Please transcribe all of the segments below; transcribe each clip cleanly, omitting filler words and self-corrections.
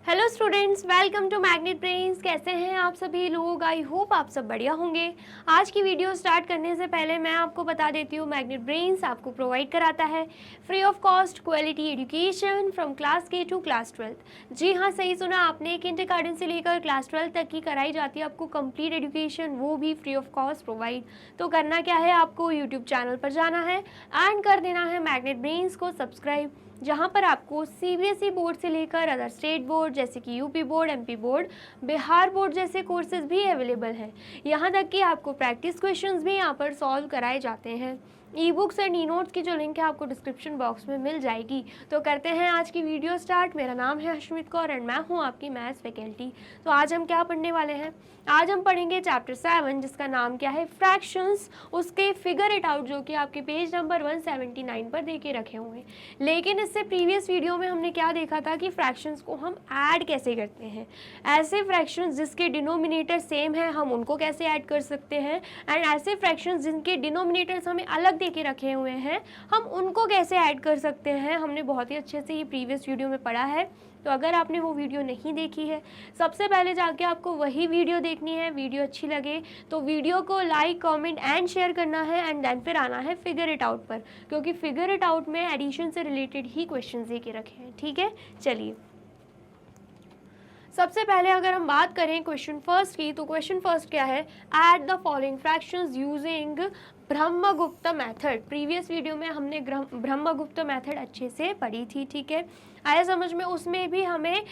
Hello students, welcome to Magnet Brains. कैसे हैं आप सभी लोग? आई होप आप सब बढ़िया होंगे। आज की वीडियो स्टार्ट करने से पहले मैं आपको बता देती हूँ, मैग्नेट ब्रेन्स आपको प्रोवाइड कराता है free of cost quality education from class के टू क्लास 12। जी हाँ, सही सुना आपने। किंडरगार्टन से लेकर क्लास 12 तक की कराई जाती है आपको कंप्लीट एजुकेशन, वो भी फ्री ऑफ कॉस्ट प्रोवाइड। तो करना क्या है, आपको यूट्यूब चैनल पर जाना है एंड कर देना है मैग्नेट ब्रेन्स को सब्सक्राइब, जहाँ पर आपको सीबीएसई बोर्ड से लेकर अदर स्टेट बोर्ड जैसे कि UP board, MP board, Bihar board जैसे कोर्सेज भी अवेलेबल हैं। यहाँ तक कि आपको प्रैक्टिस क्वेश्चंस भी यहाँ पर सॉल्व कराए जाते हैं। E books and e notes की जो लिंक है आपको डिस्क्रिप्शन बॉक्स में मिल जाएगी। तो करते हैं आज की वीडियो स्टार्ट। मेरा नाम है अश्मित कौर एंड मैं हूँ आपकी मैथ्स फैकल्टी। तो आज हम क्या पढ़ने वाले हैं? आज हम पढ़ेंगे चैप्टर 7 जिसका नाम क्या है, फ्रैक्शंस। उसके फिगर इट आउट जो कि आपके पेज नंबर 179 पर देके रखे हुए हैं। लेकिन इससे प्रीवियस वीडियो में हमने क्या देखा था कि फ्रैक्शंस को हम ऐड कैसे करते हैं। ऐसे फ्रैक्शंस जिसके डिनोमिनेटर सेम है हम उनको कैसे ऐड कर सकते हैं, एंड ऐसे फ्रैक्शंस जिनके डिनोमिनेटर्स हमें अलग देके रखे हुए हैं हम उनको कैसे ऐड कर सकते हैं। हमने बहुत ही अच्छे से ये प्रीवियस वीडियो में पढ़ा है। तो अगर आपने वो वीडियो नहीं देखी है, सबसे पहले जाके आपको वही वीडियो देखनी है। वीडियो अच्छी लगे तो वीडियो को लाइक, कमेंट एंड शेयर करना है एंड देन फिर आना है फिगर इट आउट पर, क्योंकि फिगर इट आउट में एडिशन से रिलेटेड ही क्वेश्चन दे के रखे हैं। ठीक है, चलिए सबसे पहले अगर हम बात करें क्वेश्चन फर्स्ट की, तो क्वेश्चन फर्स्ट क्या है, add the following fractions using Brahmagupta method. Previous video में हमने ब्रह्मगुप्त मेथड अच्छे से पढ़ी थी। ठीक है, आया समझ में? उसमें भी हमें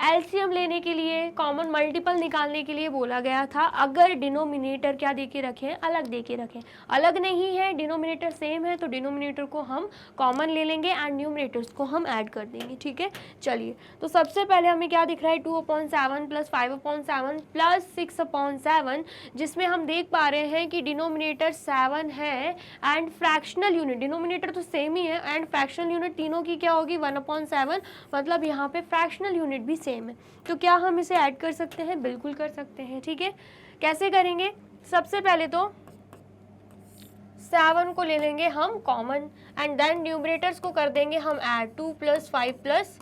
एलसीएम लेने के लिए, कॉमन मल्टीपल निकालने के लिए बोला गया था अगर डिनोमिनेटर क्या दे के रखें, अलग दे के रखें। अलग नहीं है, डिनोमिनेटर सेम है, तो डिनोमिनेटर को हम कॉमन ले लेंगे एंड न्यूमिनेटर्स को हम ऐड कर देंगे। ठीक है, चलिए तो सबसे पहले हमें क्या दिख रहा है, 2/7 प्लस 5/7 प्लस 6/7, जिसमें हम देख पा रहे हैं कि डिनोमिनेटर 7 है एंड फ्रैक्शनल यूनिट, डिनोमिनेटर तो सेम ही है एंड फ्रैक्शनल यूनिट तीनों की क्या होगी, 1/7, मतलब यहाँ पे फ्रैक्शनल यूनिट भी सेम है। तो क्या हम इसे ऐड कर सकते हैं? बिल्कुल कर सकते हैं। ठीक है, कैसे करेंगे? सबसे पहले तो 7 को ले लेंगे हम कॉमन एंड देन न्यूमरेटर्स को कर देंगे हम ऐड, 2 + 5 +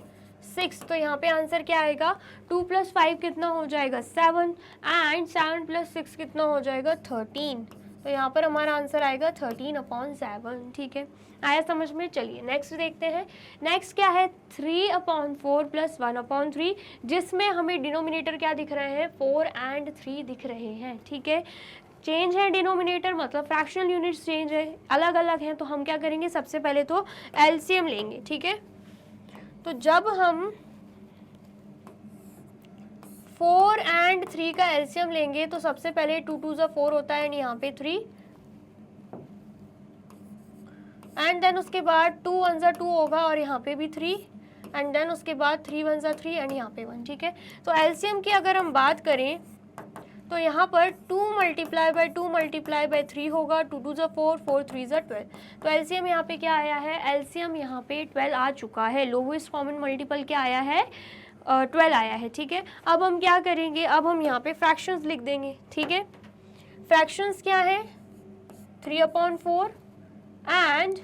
6। तो यहाँ पे आंसर क्या आएगा, 2 + 5 कितना हो जाएगा, 7 एंड 7 + 6 कितना हो जाएगा, 13। तो यहाँ पर हमारा आंसर आएगा 13/7। ठीक है, आया समझ में? चलिए नेक्स्ट देखते हैं। नेक्स्ट क्या है, 3/4 + 1/3, जिसमें हमें डिनोमिनेटर क्या दिख रहे हैं, 4 एंड 3 दिख रहे हैं। ठीक है, चेंज है डिनोमिनेटर, मतलब फ्रैक्शनल यूनिट्स चेंज है, अलग अलग हैं। तो हम क्या करेंगे, सबसे पहले तो एलसीएम लेंगे। ठीक है, तो जब हम 4 एंड 3 का एलसीएम लेंगे तो सबसे पहले 2 × 2 = 4 होता है एंड यहाँ पे 3, एंड देन उसके बाद 2 × 1 = 2 होगा और यहाँ पे भी 3, एंड देन उसके बाद 3 × 1 = 3 एंड यहाँ पे 1। ठीक है, तो एलसीएम की अगर हम बात करें तो यहाँ पर 2 × 2 × 3 होगा, 2 × 2 = 4, 4 × 3 = 12। तो एलसीएम यहाँ पे क्या आया है, एलसीएम यहाँ पे 12 आ चुका है। लोवेस्ट कॉमन मल्टीपल क्या आया है, 12 आया है। ठीक है, अब हम क्या करेंगे, अब हम यहाँ पे फ्रैक्शंस लिख देंगे। ठीक है, फ्रैक्शंस क्या है, 3/4 एंड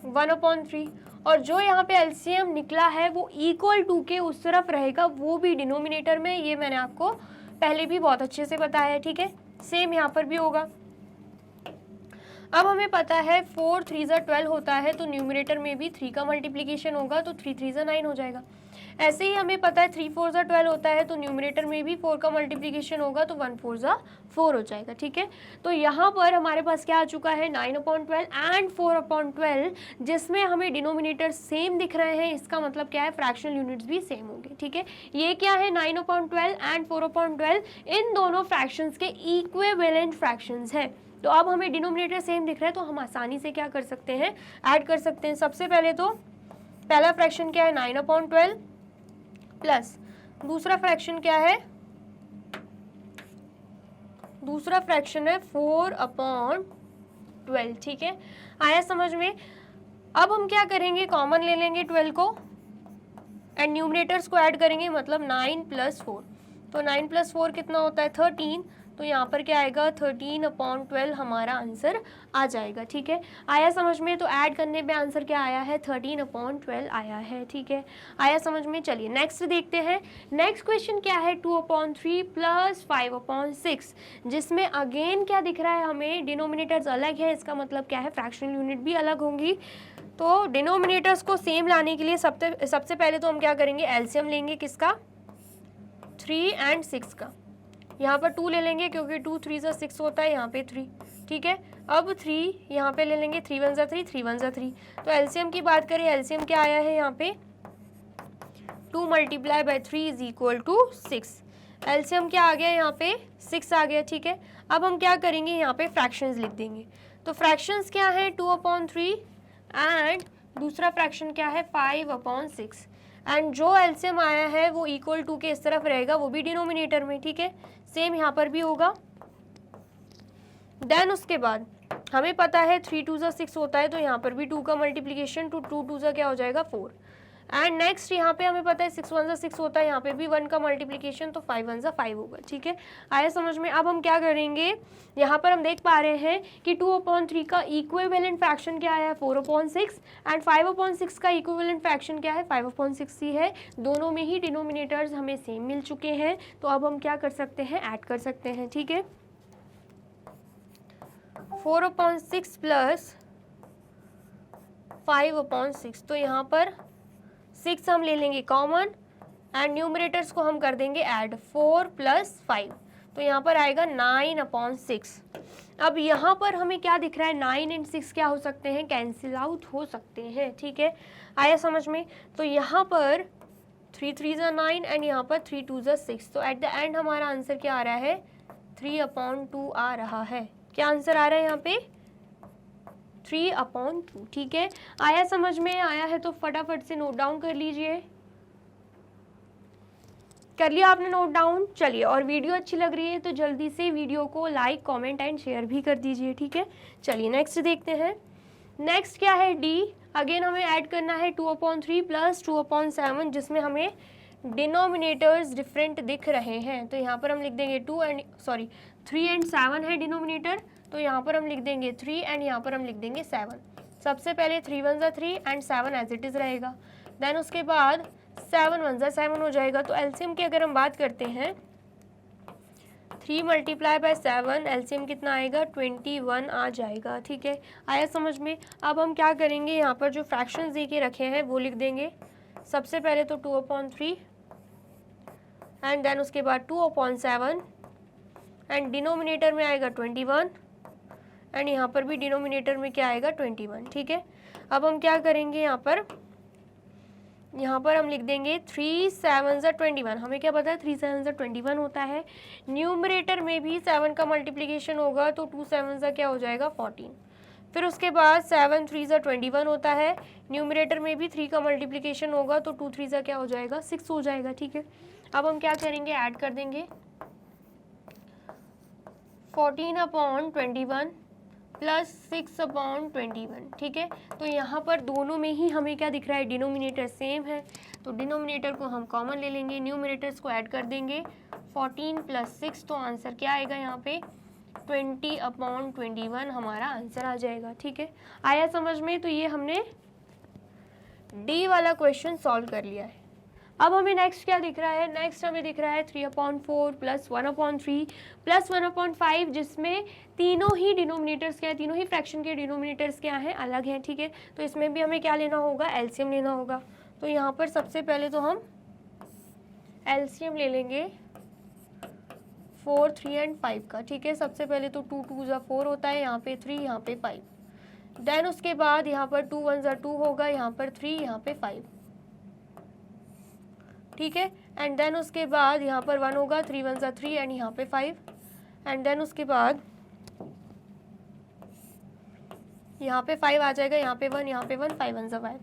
1/3, और जो यहाँ पे एलसीएम निकला है वो इक्वल टू के उस तरफ रहेगा, वो भी डिनोमिनेटर में। ये मैंने आपको पहले भी बहुत अच्छे से बताया है। ठीक है, सेम यहाँ पर भी होगा। अब हमें पता है 4 × 3 = 12 होता है, तो न्यूमिनेटर में भी 3 का मल्टीप्लिकेशन होगा, तो 3 × 3 = 9 हो जाएगा। ऐसे ही हमें पता है 3 × 4 = 12 होता है, तो न्यूमिनेटर में भी 4 का मल्टीप्लिकेशन होगा, तो 1 × 4 = 4 हो जाएगा। ठीक है, तो यहाँ पर हमारे पास क्या आ चुका है, 9/12 एंड 4/12, जिसमें हमें डिनोमिनेटर सेम दिख रहे हैं। इसका मतलब क्या है, फ्रैक्शनल यूनिट्स भी सेम होंगे। ठीक है, ये क्या है, 9/12 एंड 4/12, इन दोनों फ्रैक्शंस के इक्विवेलेंट फ्रैक्शंस हैं। तो अब हमें डिनोमिनेटर सेम दिख रहा है, तो हम आसानी से क्या कर सकते हैं, ऐड कर सकते हैं। सबसे पहले तो पहला फ्रैक्शन क्या है, 9/12 प्लस दूसरा फ्रैक्शन क्या है, दूसरा फ्रैक्शन है 4/12। ठीक है, आया समझ में? अब हम क्या करेंगे, कॉमन ले लेंगे 12 को एंड न्यूमरेटर्स को ऐड करेंगे, मतलब 9 + 4। तो 9 + 4 कितना होता है, 13। तो यहाँ पर क्या आएगा 13/12 हमारा आंसर आ जाएगा। ठीक है, आया समझ में? तो ऐड करने पे आंसर क्या आया है? 13/12 आया है। ठीक है, आया समझ में? चलिए नेक्स्ट देखते हैं। नेक्स्ट क्वेश्चन क्या है? 2/3 प्लस 5/6, जिसमें अगेन क्या दिख रहा है हमें? डिनोमिनेटर्स अलग है, इसका मतलब क्या है? फ्रैक्शनल यूनिट भी अलग होंगी। तो डिनोमिनेटर्स को सेम लाने के लिए सबसे पहले तो हम क्या करेंगे? एलसीएम लेंगे किसका? 3 और 6 का। यहाँ पर 2 ले लेंगे क्योंकि 2 3 × 6 होता है, यहाँ पे 3। ठीक है, अब 3 यहाँ पे ले लेंगे, 3 1 × 3, 3 1 × 3। तो एलसीएम की बात करें, एलसीएम क्या आया है यहाँ पे? 2 × 3 = 6। एलसीएम क्या आ गया यहाँ पे? 6 आ गया। ठीक है, अब हम क्या करेंगे? यहाँ पे फ्रैक्शंस लिख देंगे। तो फ्रैक्शंस क्या है? 2/3 एंड दूसरा फ्रैक्शन क्या है? 5/6। एंड जो एलसीएम आया है वो इक्वल टू के इस तरफ रहेगा, वो भी डिनोमिनेटर में। ठीक है, सेम यहाँ पर भी होगा। देन उसके बाद हमें पता है 3 2 × 6 होता है, तो यहाँ पर भी 2 का मल्टीप्लीकेशन, 2 2 × क्या हो जाएगा? 4। एंड नेक्स्ट यहाँ पे हमें पता है 6 1 × 6 होता है, यहाँ पे भी 1 का मल्टीप्लीकेशन, तो 5 1 × 5 होगा। ठीक है, आया समझ में? अब हम क्या करेंगे? यहाँ पर हम देख पा रहे हैं कि 2/3 का इक्विवेलेंट फ्रैक्शन क्या है? 4/6। एंड 5/6 का इक्विवेलेंट फ्रैक्शन क्या है? 5/6 ही है। दोनों में ही डिनोमिनेटर्स हमें सेम मिल चुके हैं, तो अब हम क्या कर सकते हैं? ऐड कर सकते हैं। ठीक है, 4/6 प्लस 5/6, तो यहाँ पर 6 हम ले लेंगे कॉमन एंड न्यूमरेटर्स को हम कर देंगे ऐड, 4 + 5, तो यहाँ पर आएगा 9/6। अब यहाँ पर हमें क्या दिख रहा है? 9 और 6 क्या हो सकते हैं? कैंसिल आउट हो सकते हैं। ठीक है, आया समझ में? तो यहाँ पर 3 3 × 9 एंड यहाँ पर 3 2 × 6, तो एट द एंड हमारा आंसर क्या आ रहा है? 3/2 आ रहा है। क्या आंसर आ रहा है यहाँ पे? 3/2। ठीक है, आया समझ में? आया है तो फटाफट से नोट डाउन कर लीजिए। कर लिया आपने नोट डाउन? चलिए, और वीडियो अच्छी लग रही है तो जल्दी से वीडियो को लाइक, कमेंट एंड शेयर भी कर दीजिए। ठीक है, चलिए नेक्स्ट देखते हैं। नेक्स्ट क्या है? डी। अगेन हमें ऐड करना है 2/3 प्लस 2/7, जिसमें हमें डिनोमिनेटर्स डिफरेंट दिख रहे हैं। तो यहाँ पर हम लिख देंगे 3 और 7 है डिनोमिनेटर, तो यहाँ पर हम लिख देंगे 3 एंड यहाँ पर हम लिख देंगे 7। सबसे पहले 3 1 × 3 एंड 7 एज इट इज़ रहेगा। देन उसके बाद 7 1 × 7 हो जाएगा। तो एलसीएम की अगर हम बात करते हैं, 3 × 7, एलसीएम कितना आएगा? 21 आ जाएगा। ठीक है, आया समझ में? अब हम क्या करेंगे? यहाँ पर जो फ्रैक्शंस दे के रखे हैं वो लिख देंगे। सबसे पहले तो 2/3 एंड देन उसके बाद 2/7 एंड डिनोमिनेटर में आएगा 21 एंड यहाँ पर भी डिनोमिनेटर में क्या आएगा? 21। ठीक है, अब हम क्या करेंगे? यहाँ पर हम लिख देंगे 3 7 × 21। हमें क्या पता है? 3 7 × 21 होता है। न्यूमरेटर में भी 7 का मल्टीप्लिकेशन होगा, तो 2 7 × क्या हो जाएगा? 14। फिर उसके बाद 7 3 × 21 होता है। न्यूमरेटर में भी 3 का मल्टीप्लिकेशन होगा, तो 2 3 × क्या हो जाएगा? 6 हो जाएगा। ठीक है, अब हम क्या करेंगे? ऐड कर देंगे 14/21 प्लस 6/21। ठीक है, तो यहाँ पर दोनों में ही हमें क्या दिख रहा है? डिनोमिनेटर सेम है, तो डिनोमिनेटर को हम कॉमन ले लेंगे, न्यूमरेटर्स को ऐड कर देंगे। 14 + 6, तो आंसर क्या आएगा यहाँ पे? 20/21 हमारा आंसर आ जाएगा। ठीक है, आया समझ में? तो ये हमने डी वाला क्वेश्चन सॉल्व कर लिया है। अब हमें नेक्स्ट क्या दिख रहा है? नेक्स्ट हमें दिख रहा है 3/4 प्लस 1/3 प्लस 1/5, जिसमें तीनों ही डिनोमिनेटर्स क्या है? तीनों ही फ्रैक्शन के डिनोमिनेटर्स क्या हैं? अलग हैं। ठीक है, तो इसमें भी हमें क्या लेना होगा? एलसीएम लेना होगा। तो यहाँ पर सबसे पहले तो हम एलसीएम ले लेंगे 4 3 और 5 का। ठीक है, सबसे पहले तो 2 2 × 4 होता है, यहाँ पे 3, यहाँ पे 5। देन उसके बाद यहाँ पर 2 1 × 2 होगा, यहाँ पर 3, यहाँ पे 5। ठीक है, एंड देन उसके बाद यहाँ पर 1 होगा, 3 1 × 3 एंड यहाँ पे 5। एंड देन उसके बाद यहाँ पे 5 आ जाएगा, यहाँ पे 1, यहाँ पे 1, 5 1 × 5।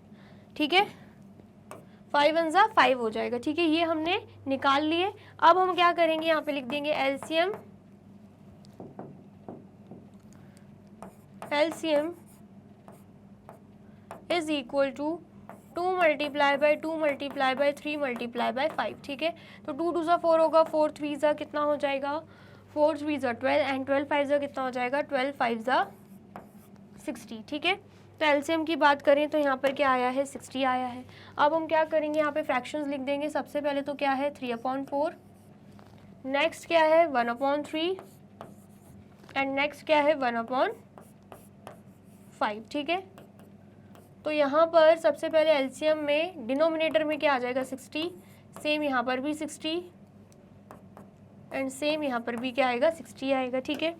ठीक है, 5 1 × 5 हो जाएगा। ठीक है, ये हमने निकाल लिए। अब हम क्या करेंगे? यहाँ पे लिख देंगे एलसीएम इज इक्वल टू 2 × 2 × 3 × 5। ठीक है, तो 2 2 × 4 होगा, 4 3 × कितना हो जाएगा? 4 3 ज़ा 12 एंड 12 5 ज़ा कितना हो जाएगा, 12 5 ज़ा 60, ठीक है। तो एलसीएम की बात करें तो यहाँ पर क्या आया है, 60 आया है। अब हम क्या करेंगे, यहाँ पे फ्रैक्शंस लिख देंगे। सबसे पहले तो क्या है 3/4, नेक्स्ट क्या है 1/3 एंड नेक्स्ट क्या है 1/5, ठीक है। तो यहाँ पर सबसे पहले एलसीएम में डिनोमिनेटर में क्या आ जाएगा 60, सेम यहाँ पर भी 60 एंड सेम यहाँ पर भी क्या आएगा 60 आएगा, ठीक है।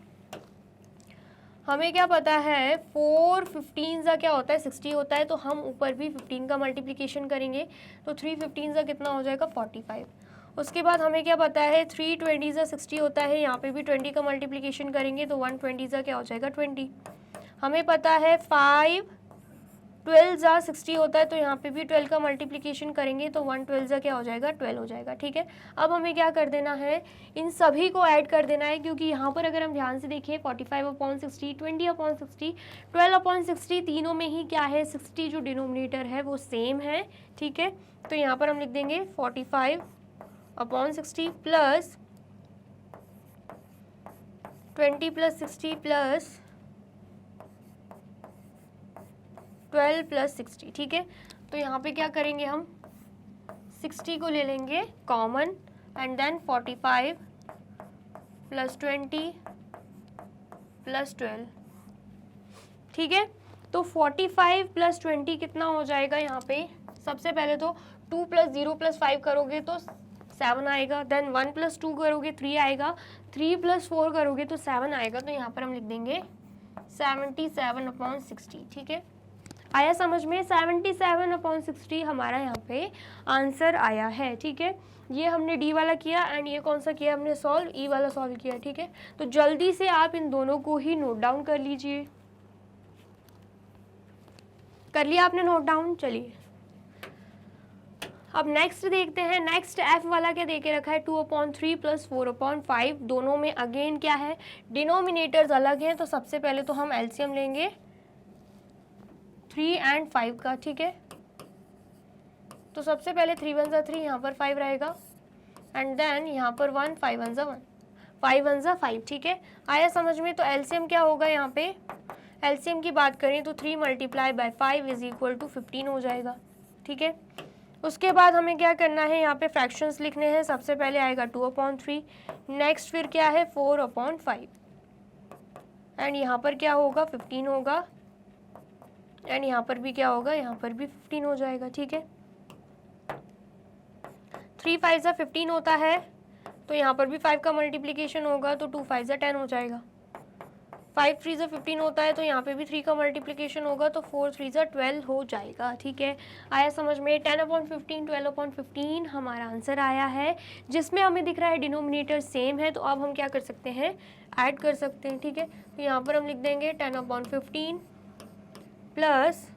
हमें क्या पता है 4 15 ज़ा क्या होता है 60 होता है, तो हम ऊपर भी 15 का मल्टीप्लिकेशन करेंगे तो 3 15 ज़ा कितना हो जाएगा 45। उसके बाद हमें क्या पता है 3 20 ज़ा 60 होता है, यहाँ पे भी 20 का मल्टीप्लिकेशन करेंगे तो 120 ज़ा क्या हो जाएगा 20। हमें पता है 5 12 ज़ा 60 होता है, तो यहाँ पे भी 12 का मल्टीप्लिकेशन करेंगे तो 112 ज़ा क्या हो जाएगा 12 हो जाएगा, ठीक है। अब हमें क्या कर देना है, इन सभी को ऐड कर देना है, क्योंकि यहाँ पर अगर हम ध्यान से देखें 45/60, 20/60, 12/60 तीनों में ही क्या है 60 जो डिनोमिनेटर है वो सेम है, ठीक है। तो यहाँ पर हम लिख देंगे 45/60 प्लस 20 + 60 प्लस 12 + 60, ठीक है। तो यहाँ पे क्या करेंगे, हम 60 को ले लेंगे कॉमन एंड देन 45 + 20 + 12, ठीक है। तो 45 + 20 कितना हो जाएगा, यहाँ पे सबसे पहले तो 2 + 0 + 5 करोगे तो 7 आएगा, देन 1 + 2 करोगे 3 आएगा, 3 + 4 करोगे तो 7 आएगा। तो यहाँ पर हम लिख देंगे 77/60, ठीक है। आया समझ में, 77/60 हमारा यहाँ पे आंसर आया है, ठीक है। ये हमने डी वाला किया एंड ये कौन सा किया हमने सॉल्व, ई वाला सॉल्व किया, ठीक है। तो जल्दी से आप इन दोनों को ही नोट डाउन कर लीजिए। कर लिया आपने नोट डाउन, चलिए अब नेक्स्ट देखते हैं। नेक्स्ट एफ वाला क्या देके रखा है 2/3 + 4/5, दोनों में अगेन क्या है डिनोमिनेटर्स अलग हैं, तो सबसे पहले तो हम एलसीएम लेंगे 3 और 5 का, ठीक है। तो सबसे पहले 3 1 ज़ा 3, यहाँ पर 5 रहेगा एंड देन यहाँ पर 1 5 1 ज़ा 1, 5 1 ज़ा 5, ठीक है। आया समझ में। तो एलसीएम क्या होगा, यहाँ पे एलसीएम की बात करें तो 3 × 5 = 15 हो जाएगा, ठीक है। उसके बाद हमें क्या करना है, यहाँ पे फ्रैक्शंस लिखने हैं। सबसे पहले आएगा 2/3, नेक्स्ट फिर क्या है 4/5 एंड यहाँ पर क्या होगा 15 होगा एंड यहाँ पर भी क्या होगा, यहाँ पर भी 15 हो जाएगा, ठीक है। 3 5 ज़ा 15 होता है, तो यहाँ पर भी 5 का मल्टीप्लिकेशन होगा तो 2 5 ज़ा 10 हो जाएगा। 5 3 ज़ा 15 होता है, तो यहाँ पे भी 3 का मल्टीप्लिकेशन होगा तो 4 3 ज़ा 12 हो जाएगा, ठीक है। आया समझ में। 10/15 12/15 हमारा आंसर आया है, जिसमें हमें दिख रहा है डिनोमिनेटर सेम है, तो अब हम क्या कर सकते हैं ऐड कर सकते हैं, ठीक है। तो यहाँ पर हम लिख देंगे 10/15 प्लस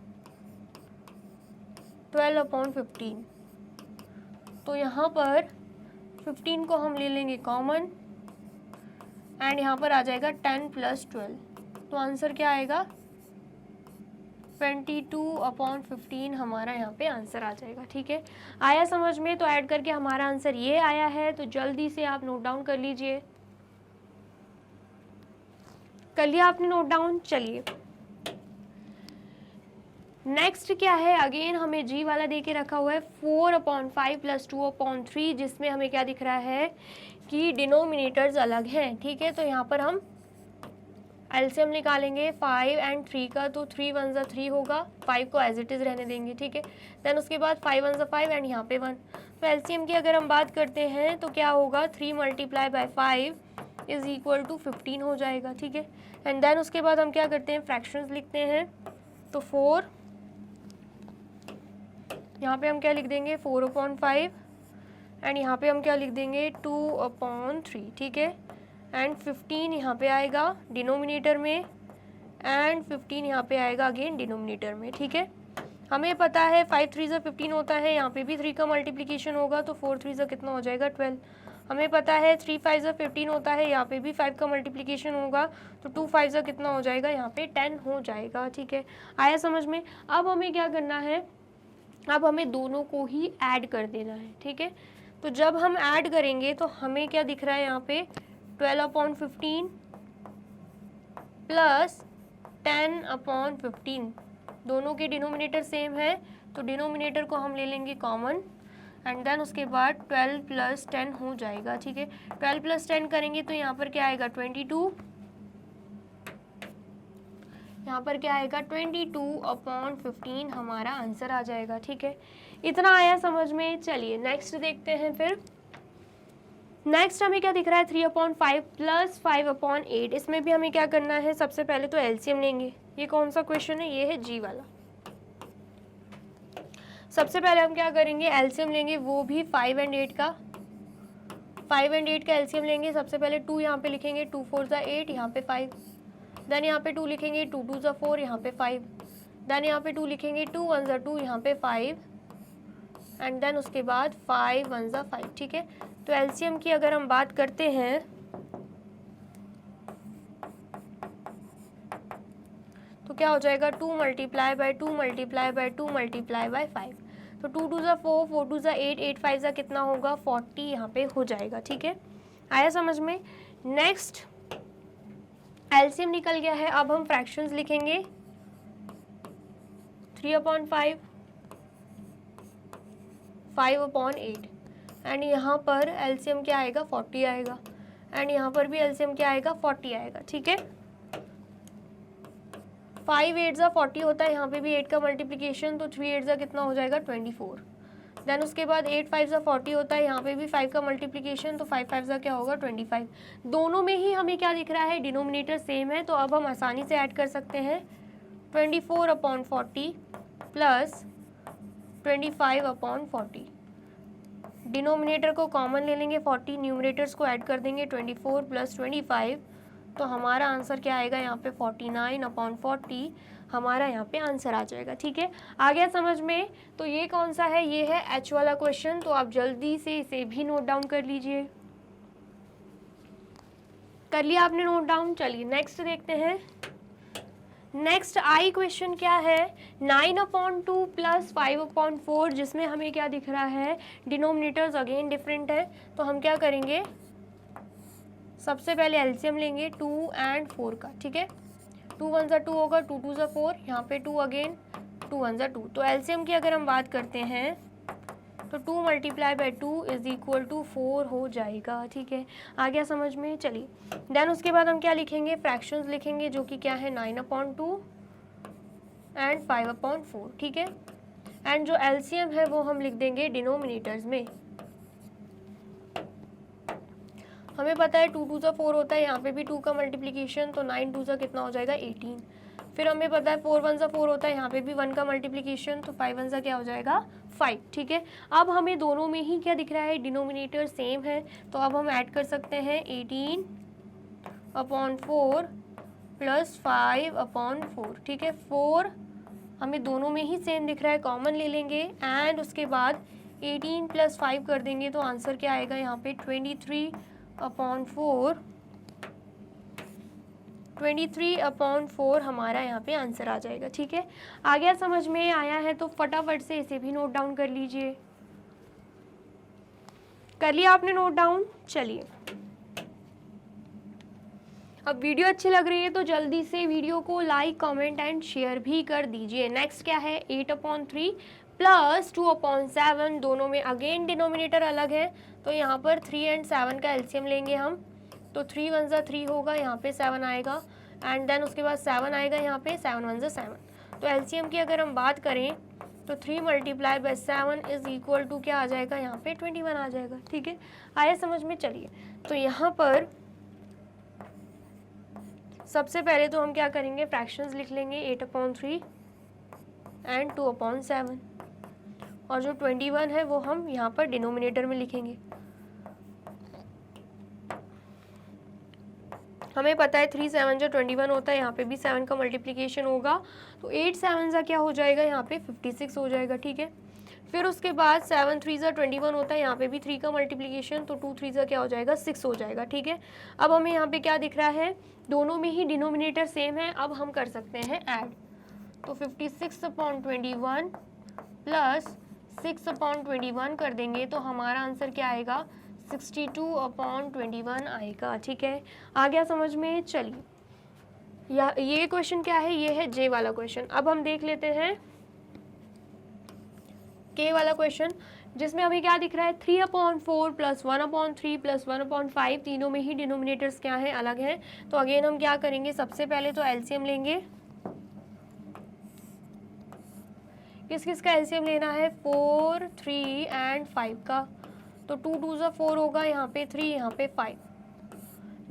12/15, तो यहाँ पर 15 को हम ले लेंगे कॉमन एंड यहाँ पर आ जाएगा 10 + 12, तो आंसर क्या आएगा 22/15 हमारा यहाँ पे आंसर आ जाएगा, ठीक है। आया समझ में। तो ऐड करके हमारा आंसर ये आया है, तो जल्दी से आप नोट डाउन कर लीजिए। कर लिया आपने नोट डाउन, चलिए नेक्स्ट क्या है। अगेन हमें जी वाला दे के रखा हुआ है 4/5 + 2/3, जिसमें हमें क्या दिख रहा है कि डिनोमिनेटर्स अलग हैं, ठीक है। तो यहाँ पर हम एलसीएम निकालेंगे 5 और 3 का, तो 3 1 ज़ा 3 होगा, 5 को एज इट इज़ रहने देंगे, ठीक है। देन उसके बाद 5 1 ज़ा 5 एंड यहाँ पे 1, तो एलसीएम की अगर हम बात करते हैं तो क्या होगा 3 × 5 = 15 हो जाएगा, ठीक है। एंड देन उसके बाद हम क्या करते हैं फ्रैक्शंस लिखते हैं, तो 4 यहाँ पे हम क्या लिख देंगे 4/5 एंड यहाँ पे हम क्या लिख देंगे 2/3, ठीक है। एंड 15 यहाँ पे आएगा डिनोमिनेटर में एंड 15 यहाँ पे आएगा अगेन डिनोमिनेटर में, ठीक है। हमें पता है 5 3 ज़ा 15 होता है, यहाँ पे भी 3 का मल्टीप्लिकेशन होगा तो 4 3 ज़ा कितना हो जाएगा 12। हमें पता है 3 5 ज़ा 15 होता है, यहाँ पे भी 5 का मल्टीप्लिकेशन होगा तो 2 5 ज़ा कितना हो जाएगा, यहाँ पे 10 हो जाएगा, ठीक है। आया समझ में। अब हमें क्या करना है, अब हमें दोनों को ही ऐड कर देना है, ठीक है। तो जब हम ऐड करेंगे तो हमें क्या दिख रहा है यहाँ पे 12/15 प्लस 10/15, दोनों के डिनोमिनेटर सेम है तो डिनोमिनेटर को हम ले लेंगे कॉमन, एंड देन उसके बाद 12 + 10 हो जाएगा, ठीक है। 12 + 10 करेंगे तो यहाँ पर क्या आएगा 22, यहाँ पर क्या आएगा 22/15 हमारा आंसर आ जाएगा, ठीक है। इतना आया समझ में। चलिए नेक्स्ट देखते हैं। फिर नेक्स्ट हमें क्या दिख रहा है 3/5 प्लस 5/8। इसमें भी हमें क्या करना है, सबसे पहले तो एलसीएम लेंगे। ये कौन सा क्वेश्चन है, ये है जी वाला। सबसे पहले हम क्या करेंगे, एलसीएम लेंगे, वो भी 5 और 8 का। 5 और 8 का एलसीएम लेंगे। सबसे पहले 2 यहाँ पे लिखेंगे, 2 4 ज़ा 8, यहाँ पे 5। देन यहाँ पे 2 लिखेंगे, 2 2 ज़ा 4, यहाँ पे 5। देन यहाँ पे 2 लिखेंगे, 2 1 ज़ा 2, यहाँ पे 5। एंड देन उसके बाद 5 1 ज़ा 5, ठीक है। तो एलसीएम की अगर हम बात करते हैं तो क्या हो जाएगा 2 × 2 × 2 × 5। तो 2 2 ज़ा 4, 4 2 ज़ा 8, 8 5 ज़ा कितना होगा 40, यहाँ पे हो जाएगा, ठीक है। आया समझ में। नेक्स्ट एलसीएम निकल गया है, अब हम फ्रैक्शंस लिखेंगे। 3/5, 5/8, एंड यहाँ पर एलसीएम क्या आएगा 40 आएगा, एंड यहाँ पर भी एलसीएम क्या आएगा 40 आएगा, ठीक है। 5 8 ज़ा 40 होता है, यहाँ पे भी 8 का मल्टीप्लिकेशन, तो 3 8 ज़ा कितना हो जाएगा 24। देन उसके बाद 8 5 ज़ा 40 होता है, यहाँ पे भी 5 का मल्टीप्लिकेशन, तो 5 5 ज़ा क्या होगा 25। दोनों में ही हमें क्या दिख रहा है, डिनोमिनेटर सेम है, तो अब हम आसानी से ऐड कर सकते हैं। 24/40 प्लस 25/40, डिनोमिनेटर को कॉमन ले लेंगे 40, न्यूमरेटर्स को ऐड कर देंगे 24 + 25, तो हमारा आंसर क्या आएगा यहाँ पे 49/40 हमारा यहाँ पे आंसर आ जाएगा, ठीक है। आ गया समझ में। तो ये कौन सा है, ये है एच वाला क्वेश्चन, तो आप जल्दी से इसे भी नोट डाउन कर लीजिए। कर लिया आपने नोट डाउन। चलिए नेक्स्ट देखते हैं। नेक्स्ट आई क्वेश्चन क्या है, 9/2 प्लस 5/4, जिसमें हमें क्या दिख रहा है, डिनोमिनेटर्स अगेन डिफरेंट है, तो हम क्या करेंगे, सबसे पहले एलसीएम लेंगे 2 और 4 का, ठीक है। 2 1 ज़ा 2 होगा, 2 2 ज़ा 4, यहाँ पे 2 अगेन, 2 1 ज़ा 2। तो एलसीएम की अगर हम बात करते हैं तो 2 × 2 = 4 हो जाएगा, ठीक है। आ गया समझ में। चलिए देन उसके बाद हम क्या लिखेंगे, फ्रैक्शंस लिखेंगे, जो कि क्या है 9/2 एंड 5/4, ठीक है। एंड जो एलसीएम है वो हम लिख देंगे डिनोमिनेटर्स में। हमें पता है 2 2 ज़ा 4 होता है, यहाँ पे भी 2 का मल्टीप्लिकेशन, तो 9 2 ज़ा कितना हो जाएगा 18। फिर हमें पता है 4 1 ज़ा 4 होता है, यहाँ पे भी 1 का मल्टीप्लिकेशन, तो 5 1 ज़ा क्या हो जाएगा 5, ठीक है। अब हमें दोनों में ही क्या दिख रहा है, डिनोमिनेटर सेम है, तो अब हम ऐड कर सकते हैं 18/4 प्लस 5/4, ठीक है। 4 हमें दोनों में ही सेम दिख रहा है, कॉमन ले लेंगे, एंड उसके बाद 18 + 5 कर देंगे, तो आंसर क्या आएगा यहाँ पे 23/4 हमारा यहाँ पे आंसर आ जाएगा, ठीक है। आ गया समझ में। आया है तो फटाफट से इसे भी नोट डाउन कर लीजिए। कर लिया आपने नोट डाउन। चलिए अब वीडियो अच्छी लग रही है तो जल्दी से वीडियो को लाइक कमेंट एंड शेयर भी कर दीजिए। नेक्स्ट क्या है 8/3 प्लस 2/7, दोनों में अगेन डिनोमिनेटर अलग है, तो यहाँ पर 3 और 7 का एलसीएम लेंगे हम, तो 3 1 ज़ा 3 होगा, यहाँ पे 7 आएगा, एंड देन उसके बाद 7 आएगा यहाँ पे, 7 1 ज़ा 7। तो एलसीएम की अगर हम बात करें तो 3 × 7 = क्या आ जाएगा यहाँ पे 21 आ जाएगा, ठीक है। आया समझ में। चलिए तो यहाँ पर सबसे पहले तो हम क्या करेंगे, फ्रैक्शंस लिख लेंगे 8/3 एंड 2/7, और जो 21 है वो हम यहाँ पर डिनोमिनेटर में लिखेंगे। हमें पता है 3 7 जो 21 होता है, यहाँ पे भी 7 का मल्टीप्लिकेशन होगा, तो 8 7 ज़ा क्या हो जाएगा यहाँ पे 56 हो जाएगा, ठीक है। फिर उसके बाद 7 3 ज़ा 21 होता है, यहाँ पे भी 3 का मल्टीप्लिकेशन, तो 2 3 ज़ा क्या हो जाएगा 6 हो जाएगा, ठीक है। अब हमें यहाँ पे क्या दिख रहा है, दोनों में ही डिनोमिनेटर सेम है, अब हम कर सकते हैं ऐड। तो 56/21 प्लस 6/21 कर देंगे, तो हमारा आंसर क्या आएगा 62/21 आएगा। ठीक है, आ गया समझ में। चलिए ये क्वेश्चन क्या है, ये है जे वाला क्वेश्चन। अब हम देख लेते हैं के वाला क्वेश्चन, जिसमें हमें क्या दिख रहा है, 3/4 + 1/3 + 1/5, तीनों में ही डिनोमिनेटर्स क्या हैं, अलग हैं। तो अगेन हम क्या करेंगे, सबसे पहले तो एलसीएम लेंगे। किस किस का एलसीएम लेना है, 4, 3 एंड 5 का। तो 2 2 ज़ा 4 होगा, यहाँ पे 3, यहाँ पे 5।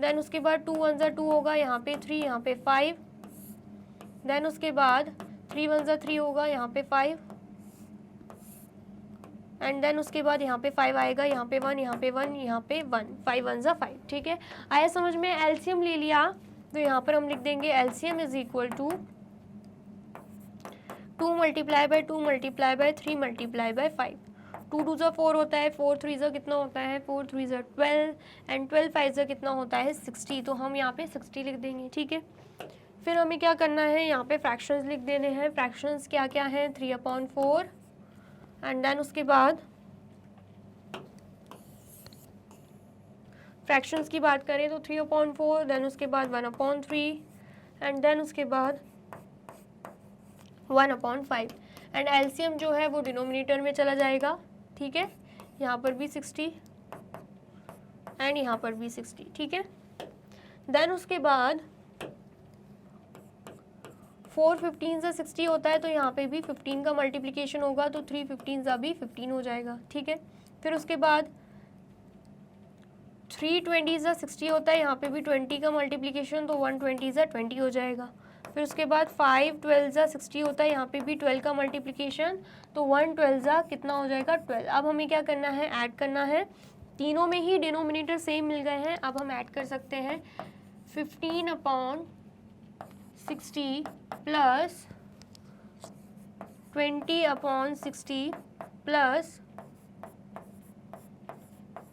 देन उसके बाद 2 1 ज़ा 2 होगा, यहाँ पे 3, यहाँ पे 5। देन उसके बाद 3 1 ज़ा 3 होगा, यहाँ पे 5। एंड देन उसके बाद यहाँ पे 5 आएगा, यहाँ पे 1, यहाँ पे 1, यहाँ पे 1, 5 1 ज़ा 5। ठीक है, आया समझ में। एलसीएम ले लिया, तो यहाँ पर हम लिख देंगे एलसीएम इज इक्वल टू 2 × 2 × 3 × 5। 2 2 ज़ा 4 होता है, 4 3 ज़ा कितना होता है, 4 3 ज़ा 12 एंड 12 5 ज़ा कितना होता है, 60। तो हम यहाँ पे 60 लिख देंगे। ठीक है, फिर हमें क्या करना है, यहाँ पे फ्रैक्शंस लिख देने हैं। फ्रैक्शंस क्या क्या हैं, 3/4 एंड देन उसके बाद फ्रैक्शंस की बात करें तो 3/4, देन उसके बाद 1/3 एंड देन उसके बाद 1/5 एंड एलसीएम जो है वो डिनोमिनेटर में चला जाएगा। ठीक है, यहाँ पर भी 60 एंड यहाँ पर भी 60। ठीक है, देन उसके बाद 4 15 से 60 होता है, तो यहाँ पे भी 15 का मल्टीप्लिकेशन होगा, तो 3 15 ज़ा भी 15 हो जाएगा। ठीक है, फिर उसके बाद 3 20 ज़ा 60 होता है, यहाँ पे भी 20 का मल्टीप्लिकेशन, तो 120 ज़ा 20 हो जाएगा। फिर उसके बाद 5 12 ज़ा 60 होता है, यहाँ पे भी 12 का मल्टीप्लिकेशन, तो 112 ज़ा कितना हो जाएगा, 12। अब हमें क्या करना है, ऐड करना है। तीनों में ही डिनोमिनेटर सेम मिल गए हैं, अब हम ऐड कर सकते हैं। 15/60 प्लस 20/60 प्लस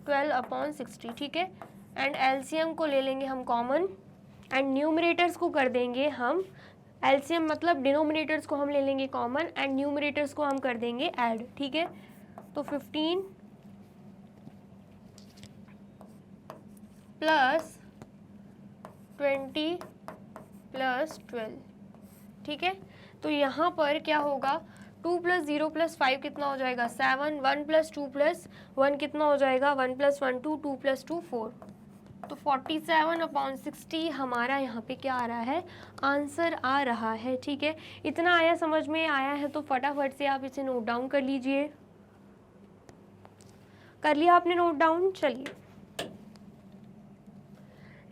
12/60। ठीक है, एंड एलसीएम को ले लेंगे हम कॉमन एंड न्यूमरेटर्स को कर देंगे हम, एलसीएम मतलब डिनोमिनेटर्स को हम ले लेंगे कॉमन एंड न्यूमरेटर्स को हम कर देंगे ऐड। ठीक है, तो 15 प्लस 20 प्लस 12। ठीक है, तो यहाँ पर क्या होगा, 2 + 0 + 5 कितना हो जाएगा, 7। 1 + 2 + 1 कितना हो जाएगा, 1 + 1 2, 2 + 2 4। तो 47/60 हमारा यहाँ पे क्या आ रहा है, आंसर आ रहा है। ठीक है, इतना आया, समझ में आया है तो फटाफट से आप इसे नोट डाउन कर लीजिए। कर लिया आपने नोट डाउन। चलिए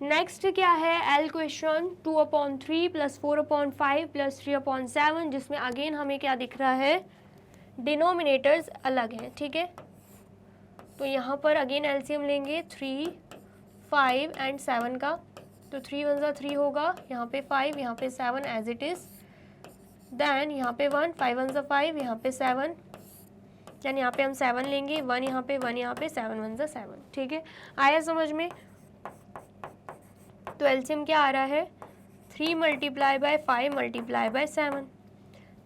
नेक्स्ट क्या है, एल क्वेश्चन 2/3 + 4/5 + 3/7, जिसमें अगेन हमें क्या दिख रहा है, डिनोमिनेटर्स अलग हैं। ठीक है, तो यहाँ पर अगेन एलसीएम लेंगे 3 5 एंड 7 का। तो 3 1 ज़ा 3 होगा, यहाँ पे 5, यहाँ पे 7 एज इट इज़। देन यहाँ पे 1, 5 1 ज़ा 5, यहाँ पे 7, देन यहाँ पे हम 7 लेंगे, 1 यहाँ पे 1 यहाँ पे, 7 1 ज़ा 7। ठीक है, आया समझ में। तो एलसीएम क्या आ रहा है, 3 × 5 × 7।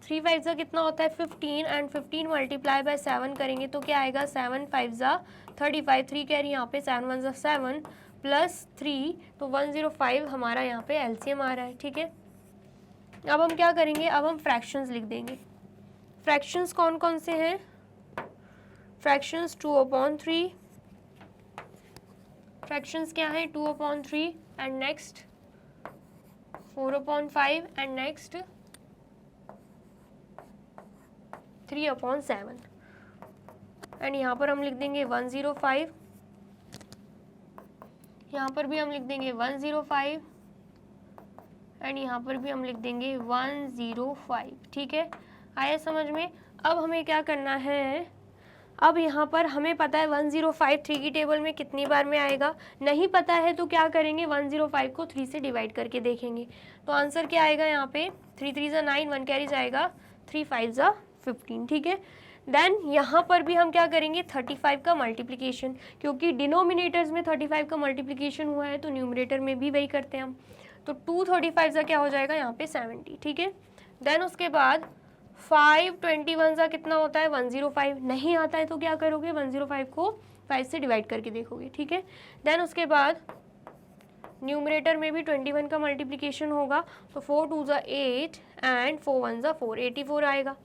3 5 ज़ा कितना होता है, 15 एंड 15 × 7 करेंगे तो क्या आएगा, 7 5 ज़ा 35, 3 कैरी यहाँ पे, 7 1 ज़ा 7 प्लस 3, तो 105 हमारा यहाँ पे एलसीएम आ रहा है। ठीक है, अब हम क्या करेंगे, अब हम फ्रैक्शंस लिख देंगे। फ्रैक्शंस कौन कौन से हैं, फ्रैक्शंस 2/3, फ्रैक्शंस क्या है, 2/3 and next 4/5 and next 3/7 and यहाँ पर हम लिख देंगे 105, यहाँ पर भी हम लिख देंगे 105 एंड यहाँ पर भी हम लिख देंगे 105। ठीक है, आया समझ में। अब हमें क्या करना है, अब यहाँ पर हमें पता है 105 3 की टेबल में कितनी बार में आएगा, नहीं पता है तो क्या करेंगे, 105 को 3 से डिवाइड करके देखेंगे। तो आंसर क्या आएगा, यहाँ पे 3 3 ज़ा 9, 1 कैरी जाएगा, 3 5 ज़ा 15। ठीक है, देन यहाँ पर भी हम क्या करेंगे, 35 का मल्टीप्लिकेशन, क्योंकि डिनोमिनेटर्स में 35 का मल्टीप्लिकेशन हुआ है तो न्यूमरेटर में भी वही करते हैं हम। तो 2 35 ज़ा क्या हो जाएगा, यहाँ पे 70। ठीक है, देन उसके बाद 5 21 का कितना होता है 105, नहीं आता है तो क्या करोगे 105 को 5 से डिवाइड करके देखोगे, ठीक है। देन उसके बाद न्यूमरेटर में भी 21 का मल्टीप्लिकेशन होगा, तो 4 2 ज़ा 8 एंड 4 1 ज़ा 4, 84 आएगा।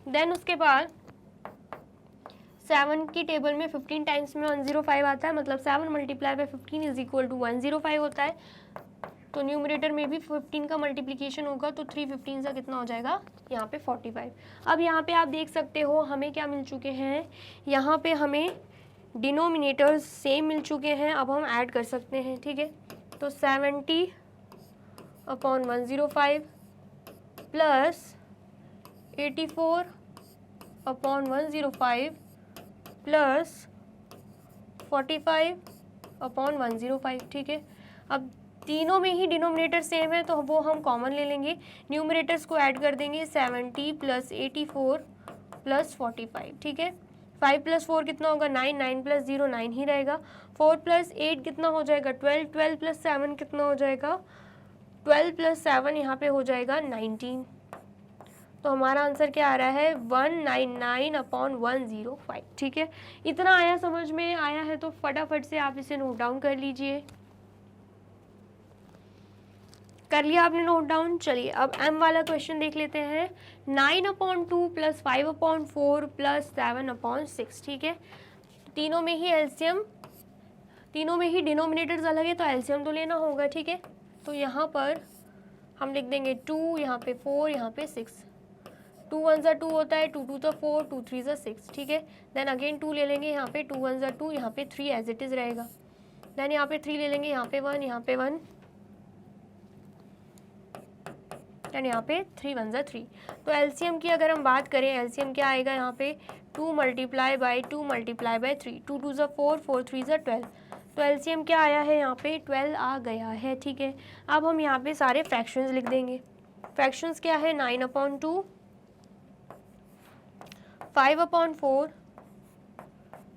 देन उसके बाद 7 की टेबल में 15 टाइम्स में 105 आता है, मतलब 7 multiply by 15 is equal to 105 होता है। तो न्यूमरेटर में भी 15 का मल्टीप्लिकेशन होगा, तो 3 15 का कितना हो जाएगा यहाँ पे 45। अब यहाँ पे आप देख सकते हो हमें क्या मिल चुके हैं, यहाँ पे हमें डिनोमिनेटर्स सेम मिल चुके हैं, अब हम ऐड कर सकते हैं, ठीक है। तो 70/105 प्लस 84/105 प्लस 45/105, ठीक है। अब तीनों में ही डिनोमिनेटर सेम है तो वो हम कॉमन ले लेंगे, न्यूमरेटर्स को ऐड कर देंगे, 70 प्लस 84 प्लस 45, ठीक है। 5 प्लस 4 कितना होगा 9, 9 प्लस 0 9 ही रहेगा। 4 प्लस 8 कितना हो जाएगा 12, 12 प्लस 7 कितना हो जाएगा 12 प्लस 7 यहाँ पे हो जाएगा 19। तो हमारा आंसर क्या आ रहा है 199/105, ठीक है। इतना आया, समझ में आया है तो फटाफट से आप इसे नोट डाउन कर लीजिए। कर लिया आपने नोट डाउन। चलिए अब m वाला क्वेश्चन देख लेते हैं। 9/2 प्लस 5/4 प्लस 7/6, ठीक है। तीनों में ही एलसीएम, तीनों में ही डिनोमिनेटर्स अलग है तो एलसीएम तो लेना होगा, ठीक है। तो यहाँ पर हम लिख देंगे 2, यहाँ पे 4, यहाँ पे 6। 2 1 ज़ा 2 होता है, 2 2 ज़ा 4, 2 3 ज़ा 6, ठीक है। देन अगेन 2 ले लेंगे, यहाँ पे 2 1 ज़ा 2, यहाँ पे 3 एज इट इज़ रहेगा। देन यहाँ पे 3 ले लेंगे, यहाँ पे 1, यहाँ पे 1, एंड यहाँ पे 3 1 ज़ा 3। तो एलसीएम की अगर हम बात करें, एलसीएम क्या आएगा यहाँ पे 2 मल्टीप्लाई बाई 2 मल्टीप्लाई बाई 3, 2 2 ज़ा 4, 4 3 ज़ा 12। तो एलसीएम क्या आया है यहाँ पे 12 आ गया है, ठीक है। अब हम यहाँ पे सारे फ्रैक्शंस लिख देंगे। फ्रैक्शंस क्या है 9/2, 5/4,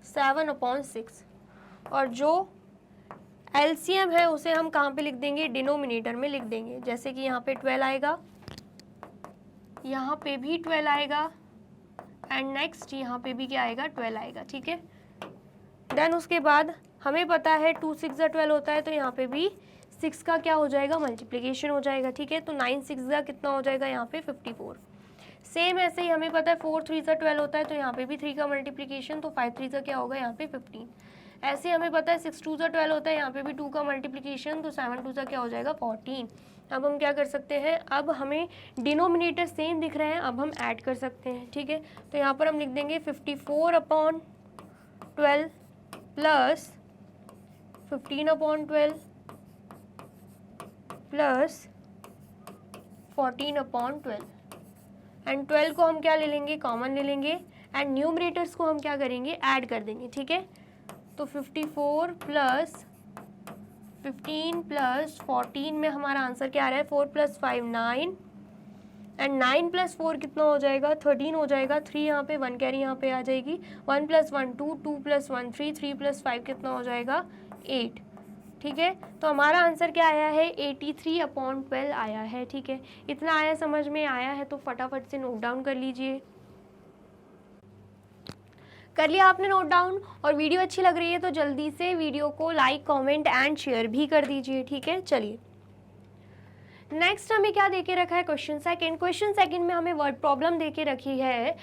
7/6, और जो एलसीएम है उसे हम कहाँ पे लिख देंगे डिनोमिनेटर में लिख देंगे। जैसे कि यहाँ पे 12 आएगा, यहाँ पे भी 12 आएगा, एंड नेक्स्ट यहाँ पे भी क्या आएगा 12 आएगा, ठीक है। देन उसके बाद हमें पता है 2 6 ज़ा 12 होता है, तो यहाँ पे भी 6 का क्या हो जाएगा मल्टीप्लिकेशन हो जाएगा, ठीक है। तो 9 6 ज़ा कितना हो जाएगा यहाँ पे 54। सेम ऐसे ही हमें पता है 4 3 ज़ा 12 होता है, तो यहाँ पे भी 3 का मल्टीप्लिकेशन, तो 5 3 ज़ा क्या होगा यहाँ पे 15। ऐसे हमें पता है 6 2 ज़ा 12 होता है, यहाँ पे भी 2 का मल्टीप्लिकेशन, तो 7 2 ज़ा क्या हो जाएगा 14। अब हम क्या कर सकते हैं, अब हमें डिनोमिनेटर सेम दिख रहे हैं, अब हम ऐड कर सकते हैं, ठीक है। तो यहाँ पर हम लिख देंगे 54/12 प्लस 15/12 प्लस 14/12, एंड 12 को हम क्या ले लेंगे कॉमन ले लेंगे, एंड न्यूमरेटर्स को हम क्या करेंगे ऐड कर देंगे, ठीक है। तो 54 प्लस 15 प्लस 14 में हमारा आंसर क्या आ रहा है 4 प्लस 5 9, एंड 9 प्लस 4 कितना हो जाएगा 13 हो जाएगा। 3 यहाँ पे 1 कैरी यहाँ पे आ जाएगी, 1 प्लस 1 2, 2 प्लस 1 3, 3 प्लस 5 कितना हो जाएगा 8, ठीक है। तो हमारा आंसर क्या आया है 83/12 आया है, ठीक है। इतना आया, समझ में आया है तो फटाफट से नोट डाउन कर लीजिए। कर लिया आपने नोट डाउन, और वीडियो अच्छी लग रही है तो जल्दी से वीडियो को लाइक कमेंट एंड शेयर भी कर दीजिए, ठीक है। चलिए नेक्स्ट हमें क्या देके रखा है क्वेश्चन सेकंड। क्वेश्चन सेकंड में हमें वर्ड प्रॉब्लम देके रखी है,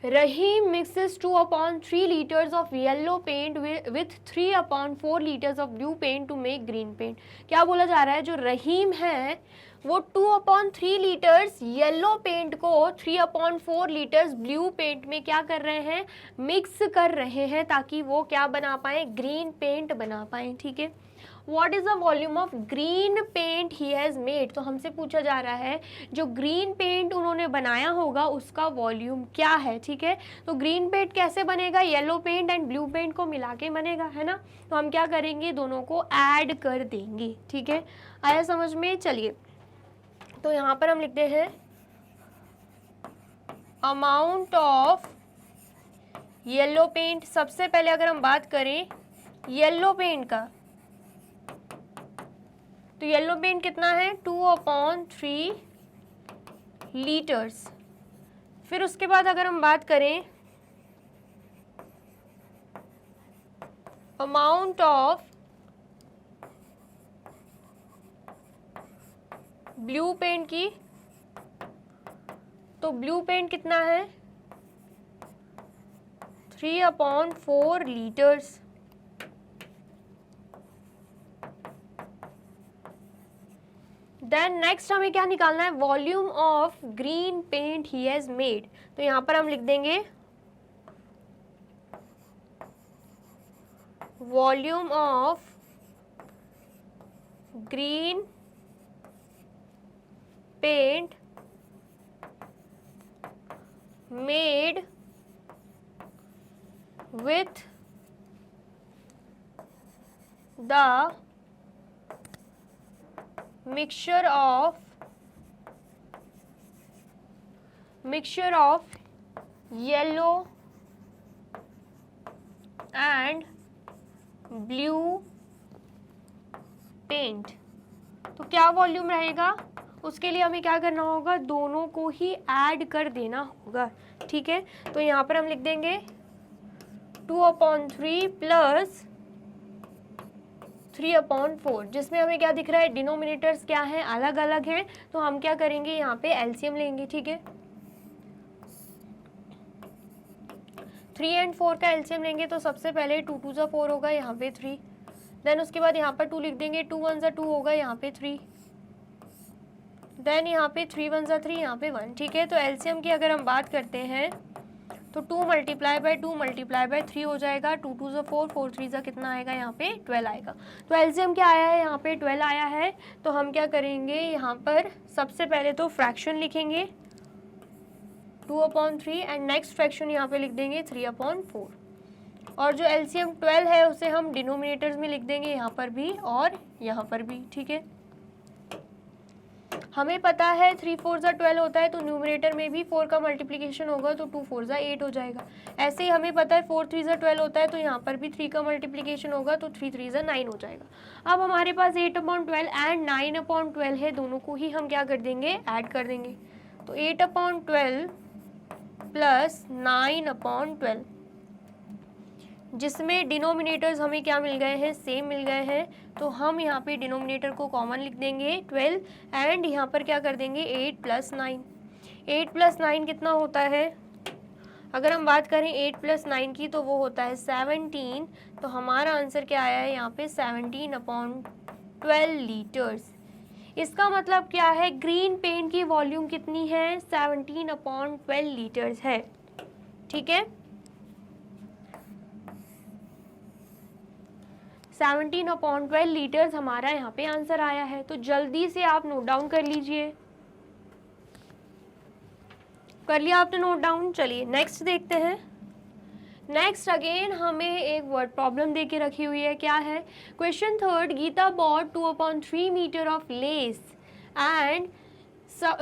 Rahim mixes 2/3 litres of yellow paint with 3/4 litres of blue paint to make green paint. क्या बोला जा रहा है, जो रहीम है वो 2/3 लीटर्स येलो पेंट को 3/4 लीटर्स ब्लू पेंट में क्या कर रहे हैं मिक्स कर रहे हैं, ताकि वो क्या बना पाए ग्रीन पेंट बना पाए, ठीक है। What is the volume of green paint he has made? तो हमसे पूछा जा रहा है जो ग्रीन पेंट उन्होंने बनाया होगा उसका वॉल्यूम क्या है, ठीक है। तो ग्रीन पेंट कैसे बनेगा, yellow paint and blue paint को मिला के बनेगा, है ना। तो हम क्या करेंगे दोनों को ऐड कर देंगे, ठीक है। आया समझ में। चलिए तो यहाँ पर हम लिखते हैं अमाउंट ऑफ येलो पेंट। सबसे पहले अगर हम बात करें येलो पेंट का, तो येलो पेंट कितना है 2/3 लीटर्स। फिर उसके बाद अगर हम बात करें अमाउंट ऑफ ब्लू पेंट की, तो ब्लू पेंट कितना है 3/4 लीटर्स। देन नेक्स्ट हमें क्या निकालना है, वॉल्यूम ऑफ ग्रीन पेंट ही हैज मेड। तो यहां पर हम लिख देंगे volume of green paint made with the mixture of yellow and blue paint। तो क्या वॉल्यूम रहेगा, उसके लिए हमें क्या करना होगा, दोनों को ही ऐड कर देना होगा। ठीक है, तो यहाँ पर हम लिख देंगे 2/3 प्लस 3/4, जिसमें हमें क्या दिख रहा है, डिनोमिनेटर्स क्या हैं, अलग अलग हैं। तो हम क्या करेंगे, यहाँ पे एलसीएम लेंगे। ठीक है, 3 और 4 का एलसीएम लेंगे तो सबसे पहले 2 2 4 होगा, यहाँ पे 3। देन उसके बाद यहाँ पर 2 लिख देंगे, 2 1 2 होगा, यहाँ पे 3। देन यहाँ पे 3 1 3, यहाँ पे 1। ठीक है, तो एलसीएम की अगर हम बात करते हैं तो 2 × 2 × 3 हो जाएगा, 2 2 4, 4 3 कितना आएगा, यहाँ पे 12 आएगा। तो एलसीएम क्या आया है, यहाँ पे 12 आया है। तो हम क्या करेंगे, यहाँ पर सबसे पहले तो फ्रैक्शन लिखेंगे 2/3 एंड नेक्स्ट फ्रैक्शन यहाँ पे लिख देंगे 3/4। और जो एलसीएम 12 है उसे हम डिनोमिनेटर्स में लिख देंगे, यहाँ पर भी और यहाँ पर भी। ठीक है, हमें पता है 3 4 12 होता है, तो न्यूमरेटर में भी 4 का मल्टीप्लिकेशन होगा, तो 2 4 8 हो जाएगा। ऐसे ही हमें पता है 4 3 12 होता है, तो यहाँ पर भी 3 का मल्टीप्लिकेशन होगा, तो 3 3 9 हो जाएगा। अब हमारे पास 8/12 एंड 9/12 है, दोनों को ही हम क्या कर देंगे, ऐड कर देंगे। तो 8/12 प्लस 9/12, जिसमें डिनोमिनेटर्स हमें क्या मिल गए हैं, सेम मिल गए हैं। तो हम यहाँ पे डिनोमिनेटर को कॉमन लिख देंगे 12 एंड यहाँ पर क्या कर देंगे 8 + 9। 8 + 9 कितना होता है, अगर हम बात करें 8 + 9 की तो वो होता है 17। तो हमारा आंसर क्या आया है यहाँ पे 17/12 लीटर्स। इसका मतलब क्या है, ग्रीन पेंट की वॉल्यूम कितनी है, 17/12 लीटर्स है। ठीक है, 17/12 लीटर्स हमारा यहाँ पे आंसर आया है। तो जल्दी से आप नोट डाउन कर लीजिए। कर लिया आपने नोट डाउन? चलिए नेक्स्ट देखते हैं। नेक्स्ट अगेन हमें एक वर्ड प्रॉब्लम दे के रखी हुई है। क्या है, question 3, Geeta bought 2/3 metre of lace and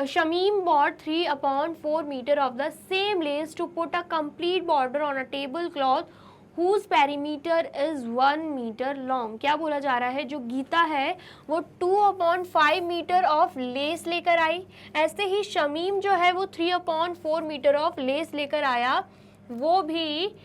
Shamim bought 3/4 meter of the same lace to put a complete border on a tablecloth whose perimeter is 1 meter long। क्या बोला जा रहा है, जो गीता है वो 2/5 मीटर ऑफ लेस लेकर आई, ऐसे ही शमीम जो है वो 3/4 मीटर ऑफ लेस लेकर आया, वो भी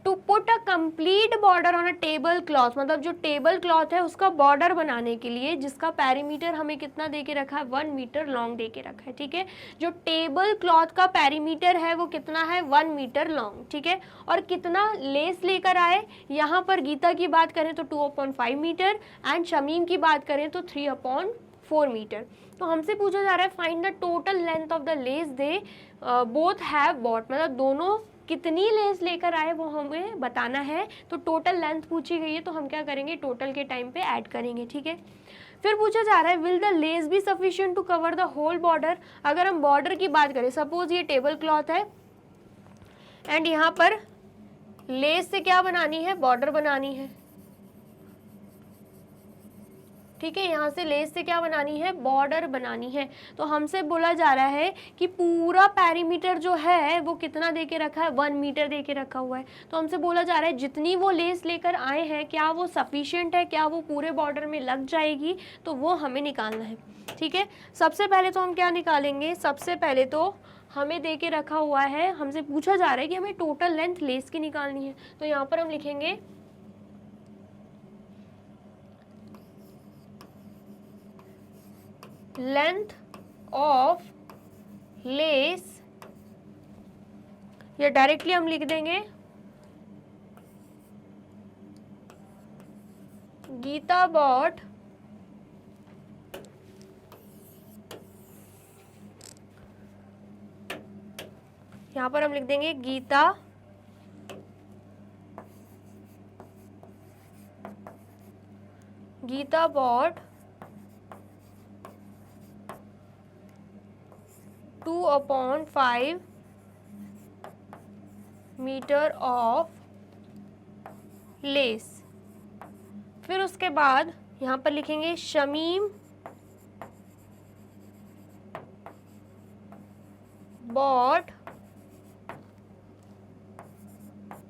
to put a complete border on a table cloth, मतलब जो टेबल क्लॉथ है उसका बॉर्डर बनाने के लिए, जिसका पेरीमीटर हमें कितना दे के रखा है, 1 मीटर लॉन्ग दे के रखा है। ठीक है, जो टेबल क्लॉथ का पेरीमीटर है वो कितना है, 1 मीटर लॉन्ग। ठीक है, और कितना लेस लेकर आए, यहाँ पर गीता की बात करें तो 2/5 मीटर एंड शमीम की बात करें तो 3/4 मीटर। तो हमसे पूछा जा रहा है find the total length of the less they both have bought, मतलब दोनों कितनी लेस लेकर आए वो हमें बताना है। तो टोटल लेंथ पूछी गई है, तो हम क्या करेंगे, टोटल के टाइम पे ऐड करेंगे। ठीक है, फिर पूछा जा रहा है will the lace be sufficient to cover the whole border. अगर हम बॉर्डर की बात करें, सपोज ये टेबल क्लॉथ है एंड यहाँ पर लेस से क्या बनानी है, बॉर्डर बनानी है। ठीक है, यहाँ से लेस से क्या बनानी है, बॉर्डर बनानी है। तो हमसे बोला जा रहा है कि पूरा पेरीमीटर जो है वो कितना दे के रखा है, 1 मीटर दे के रखा हुआ है। तो हमसे बोला जा रहा है जितनी वो लेस लेकर आए हैं क्या वो सफिशिएंट है, क्या वो पूरे बॉर्डर में लग जाएगी, तो वो हमें निकालना है। ठीक है, सबसे पहले तो हम क्या निकालेंगे, सबसे पहले तो हमें दे के रखा हुआ है, हमसे पूछा जा रहा है कि हमें टोटल लेंथ लेस की निकालनी है। तो यहाँ पर हम लिखेंगे लेंथ ऑफ लेस, या डायरेक्टली हम लिख देंगे गीता बॉट यहाँ पर हम लिख देंगे Geeta bought 2/5 metre of lace. फिर उसके बाद यहाँ पर लिखेंगे Shamim bought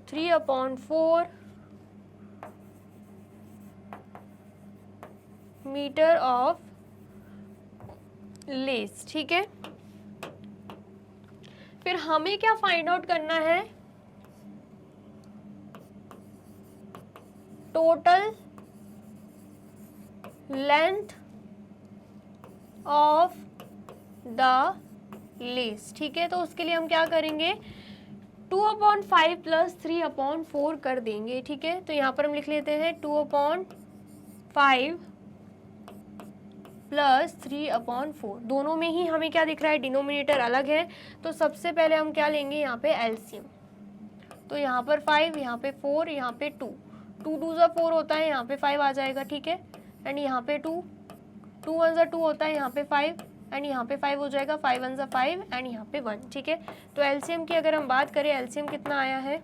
3/4 metre of lace. ठीक है, फिर हमें क्या फाइंड आउट करना है, total length of the lace. ठीक है, तो उसके लिए हम क्या करेंगे, 2/5 प्लस 3/4 कर देंगे। ठीक है, तो यहाँ पर हम लिख लेते हैं 2/5 प्लस 3/4। दोनों में ही हमें क्या दिख रहा है, डिनोमिनेटर अलग है। तो सबसे पहले हम क्या लेंगे, यहाँ पे एलसीएम। तो यहाँ पर 5, यहाँ पे 4, यहाँ पे 2 2 × 4 होता है, यहाँ पे 5 आ जाएगा। ठीक है, एंड यहाँ पे 2 1 2 होता है, यहाँ पे 5, एंड यहाँ पे 5 हो जाएगा, 5 1 5, एंड यहाँ पे 1। ठीक है, तो एलसीएम की अगर हम बात करें, एलसीएम कितना आया है,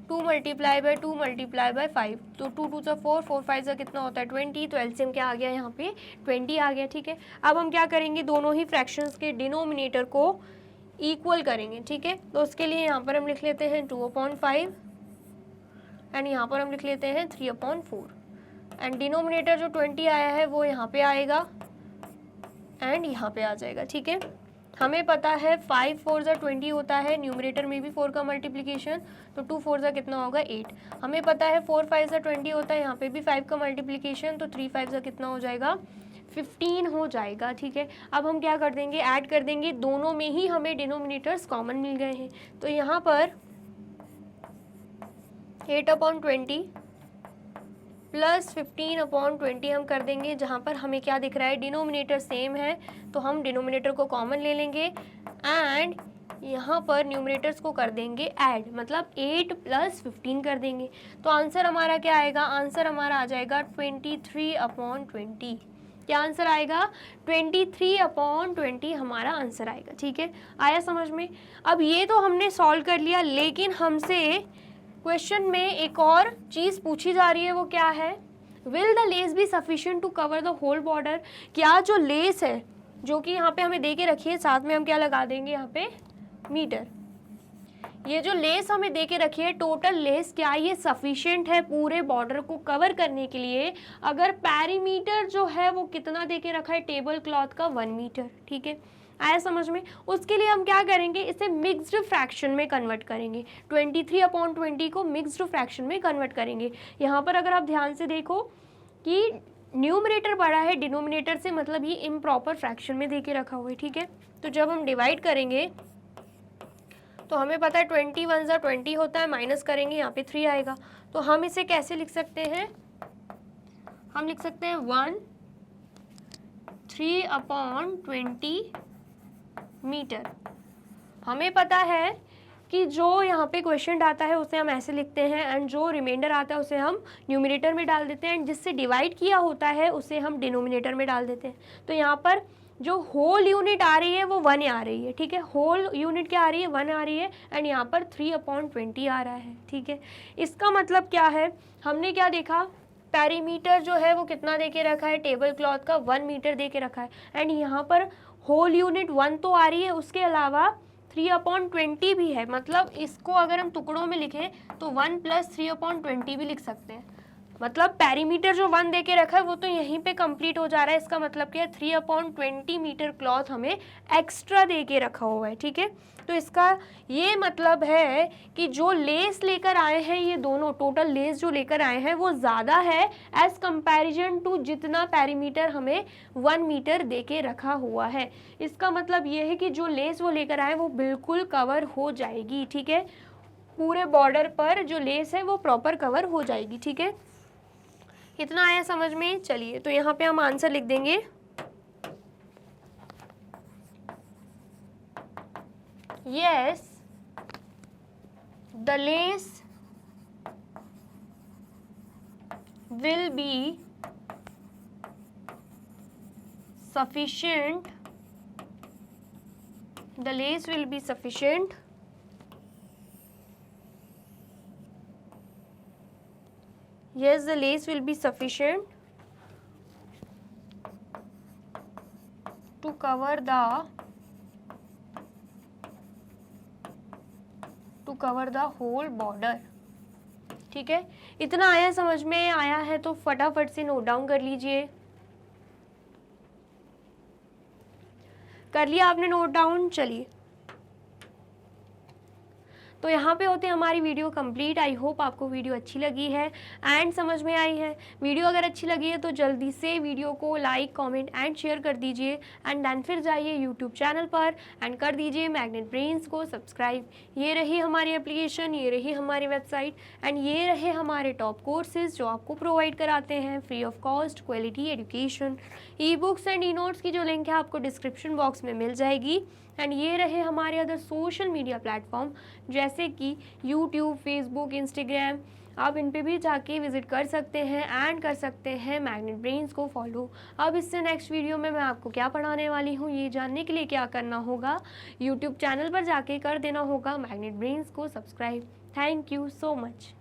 2 × 2 × 5, तो 2 2 4, 4 5 कितना होता है 20। तो एलसीएम क्या आ गया, यहाँ पे 20 आ गया। ठीक है, अब हम क्या करेंगे, दोनों ही फ्रैक्शंस के डिनोमिनेटर को इक्वल करेंगे। ठीक है, तो उसके लिए यहाँ पर हम लिख लेते हैं 2/5, एंड यहाँ पर हम लिख लेते हैं 3/4, एंड डिनोमिनेटर जो 20 आया है वो यहाँ पे आएगा एंड यहाँ पे आ जाएगा। ठीक है, हमें पता है 5 4 × 20 होता है, न्यूमरेटर में भी 4 का मल्टीप्लिकेशन, तो 2 4 ज़ा कितना होगा 8। हमें पता है 4 5 × 20 होता है, यहाँ पे भी 5 का मल्टीप्लिकेशन, तो 3 5 ज़ा कितना हो जाएगा 15 हो जाएगा। ठीक है, अब हम क्या कर देंगे, ऐड कर देंगे, दोनों में ही हमें डिनोमिनेटर्स कॉमन मिल गए हैं। तो यहाँ पर 8/20 प्लस 15/20 हम कर देंगे, जहाँ पर हमें क्या दिख रहा है, डिनोमिनेटर सेम है, तो हम डिनोमिनेटर को कॉमन ले लेंगे एंड यहाँ पर न्यूमरेटर्स को कर देंगे ऐड, मतलब 8 + 15 कर देंगे। तो आंसर हमारा क्या आएगा, आंसर हमारा आ जाएगा 23/20। क्या आंसर आएगा, 23/20 हमारा आंसर आएगा। ठीक है, आया समझ में। अब ये तो हमने सॉल्व कर लिया, लेकिन हमसे क्वेश्चन में एक और चीज़ पूछी जा रही है, वो क्या है, will the lace be sufficient to cover the whole border. क्या जो लेस है, जो कि यहाँ पे हमें दे के रखी है, साथ में हम क्या लगा देंगे यहाँ पे मीटर, ये जो लेस हमें दे के रखी है टोटल लेस, क्या ये सफिशिएंट है पूरे बॉर्डर को कवर करने के लिए। अगर पेरीमीटर जो है वो कितना दे के रखा है, टेबल क्लॉथ का 1 मीटर। ठीक है, आया समझ में। उसके लिए हम क्या करेंगे, इसे मिक्स्ड फ्रैक्शन में कन्वर्ट करेंगे, 23/20 को मिक्स्ड फ्रैक्शन में कन्वर्ट करेंगे। यहाँ पर अगर आप ध्यान से देखो कि न्यूमरेटर बड़ा है डिनोमिनेटर से, मतलब ये इम्प्रॉपर फ्रैक्शन में दे के रखा हुआ है। ठीक है, तो जब हम डिवाइड करेंगे तो हमें पता है 20 1 ज़ा 20 होता है, माइनस करेंगे यहाँ पे 3 आएगा। तो हम इसे कैसे लिख सकते हैं, हम लिख सकते हैं 3/20 मीटर। हमें पता है कि जो यहाँ पे क्वेश्चन आता है उसे हम ऐसे लिखते हैं, एंड जो रिमाइंडर आता है उसे हम न्यूमरेटर में डाल देते हैं, एंड जिससे डिवाइड किया होता है उसे हम डिनोमिनेटर में डाल देते हैं। तो यहाँ पर जो होल यूनिट आ रही है वो 1 आ रही है। ठीक है, होल यूनिट क्या आ रही है, 1 आ रही है, एंड यहाँ पर 3/20 आ रहा है। ठीक है, इसका मतलब क्या है, हमने क्या देखा, पेरीमीटर जो है वो कितना दे के रखा है, टेबल क्लॉथ का 1 मीटर दे के रखा है, एंड यहाँ पर होल यूनिट 1 तो आ रही है, उसके अलावा 3/20 भी है। मतलब इसको अगर हम टुकड़ों में लिखें तो 1 + 3/20 भी लिख सकते हैं। मतलब पेरीमीटर जो 1 दे के रखा है वो तो यहीं पे कंप्लीट हो जा रहा है। इसका मतलब क्या है, 3/20 मीटर क्लॉथ हमें एक्स्ट्रा दे के रखा हुआ है, ठीक है। तो इसका ये मतलब है कि जो लेस लेकर आए हैं, ये दोनों टोटल लेस जो लेकर आए हैं वो ज़्यादा है एज कंपैरिजन टू जितना पेरीमीटर हमें 1 मीटर दे के रखा हुआ है। इसका मतलब ये है कि जो लेस वो लेकर आए वो बिल्कुल कवर हो जाएगी, ठीक है। पूरे बॉर्डर पर जो लेस है वो प्रॉपर कवर हो जाएगी, ठीक है। कितना आया समझ में? चलिए, तो यहाँ पे हम आंसर लिख देंगे। Yes, the less will be sufficient, the lace will be sufficient yes, the lace will be sufficient to cover the whole border, ठीक है। इतना आया समझ में? आया है तो फटाफट से नोट डाउन कर लीजिए। कर लिया आपने नोट डाउन? चलिए, तो यहाँ पे होते हैं हमारी वीडियो कंप्लीट। आई होप आपको वीडियो अच्छी लगी है एंड समझ में आई है। वीडियो अगर अच्छी लगी है तो जल्दी से वीडियो को लाइक, कमेंट एंड शेयर कर दीजिए एंड देन फिर जाइए यूट्यूब चैनल पर एंड कर दीजिए मैग्नेट ब्रेन्स को सब्सक्राइब। ये रही हमारी एप्लीकेशन, ये रही हमारी वेबसाइट एंड ये रहे हमारे टॉप कोर्सेज जो आपको प्रोवाइड कराते हैं free of cost quality education. E books and e notes की जो लिंक है आपको डिस्क्रिप्शन बॉक्स में मिल जाएगी एंड ये रहे हमारे अदर सोशल मीडिया प्लेटफॉर्म जैसे कि यूट्यूब, फेसबुक, इंस्टाग्राम। आप इन पे भी जाके विजिट कर सकते हैं एंड कर सकते हैं मैग्नेट ब्रेन्स को फॉलो। अब इससे नेक्स्ट वीडियो में मैं आपको क्या पढ़ाने वाली हूँ ये जानने के लिए क्या करना होगा, यूट्यूब चैनल पर जाके कर देना होगा मैग्नेट ब्रेन्स को subscribe. Thank you so much.